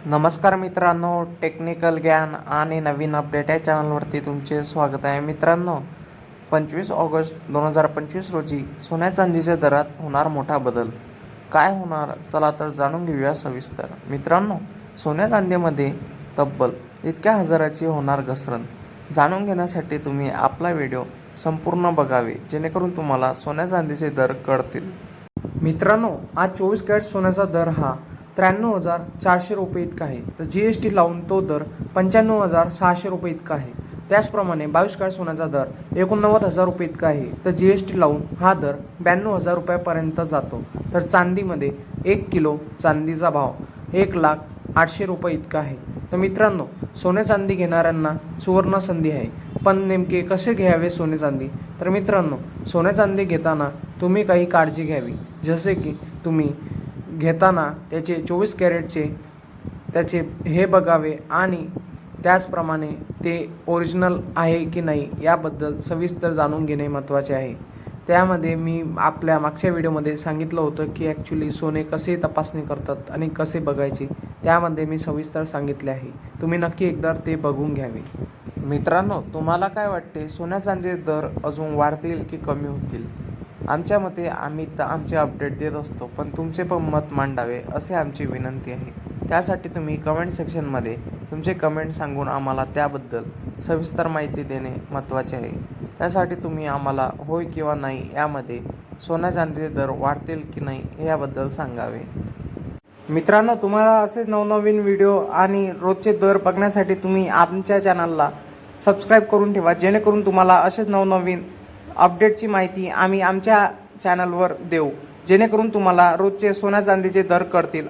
नमस्कार मित्रांनो, टेक्निकल ज्ञान आणि नवीन अपडेट या चॅनलवरती तुमचे स्वागत आहे. मित्रांनो, 25 ऑगस्ट 2025 रोजी सोन्या चांदीच्या दरात होणार मोठा बदल. काय होणार, चला तर जाणून घेऊया सविस्तर. मित्रांनो, सोन्या चांदीमध्ये तब्बल इतक्या हजाराची होणार घसरण. जाणून घेण्यासाठी तुम्ही आपला व्हिडिओ संपूर्ण बघावे, जेणेकरून तुम्हाला सोन्या चांदीचे दर कळतील. मित्रांनो, आज 24 कॅरेट सोन्याचा दर हा 93,400 रुपये इतका आहे. तर GST लावून तो दर 95,600 रुपये इतका आहे. त्याचप्रमाणे 22 कॅरेट सोन्याचा दर 89,000 रुपये इतका आहे. तर GST लावून हा दर 92,000 रुपयापर्यंत जातो. तर चांदीमध्ये 1 किलो चांदीचा भाव 1,08,000 रुपये इतका आहे. तर मित्रांनो, सोने चांदी घेणाऱ्यांना सुवर्ण संधी आहे. पण नेमके कसे घ्यावे सोने चांदी? तर मित्रांनो, सोने चांदी घेताना तुम्ही काही काळजी घ्यावी. जसे की तुम्ही घेताना त्याचे 24 कॅरेटचे त्याचे हे बघावे आणि त्याचप्रमाणे ते ओरिजिनल आहे की नाही याबद्दल सविस्तर जाणून घेणे महत्त्वाचे आहे. त्यामध्ये मी आपल्या मागच्या व्हिडिओमध्ये सांगितलं होतं की ॲक्च्युली सोने कसे तपासणी करतात आणि कसे बघायचे, त्यामध्ये मी सविस्तर सांगितले आहे. तुम्ही नक्की एकदा ते बघून घ्यावे. मित्रांनो, तुम्हाला काय वाटते, सोन्या चांदीचे दर अजून वाढतील की कमी होतील? आमच्या मते आम्ही तर आमचे अपडेट देत असतो, पण तुमचे पण मत मांडावे असे आमची विनंती आहे. त्यासाठी तुम्ही कमेंट सेक्शनमध्ये तुमचे कमेंट सांगून आम्हाला त्याबद्दल सविस्तर माहिती देणे महत्त्वाचे आहे. त्यासाठी तुम्ही आम्हाला होय किंवा नाही यामध्ये सोन्या चांदीचे दर वाढतील की नाही याबद्दल सांगावे. मित्रांनो, तुम्हाला असेच नवनवीन व्हिडिओ आणि रोजचे दर बघण्यासाठी तुम्ही आमच्या चॅनलला सबस्क्राईब करून ठेवा, जेणेकरून तुम्हाला असेच नवनवीन अपडेटची माहिती आम्ही आमच्या चॅनलवर देऊ, जेणेकरून तुम्हाला रोजचे सोन्या चांदीचे दर कळतील.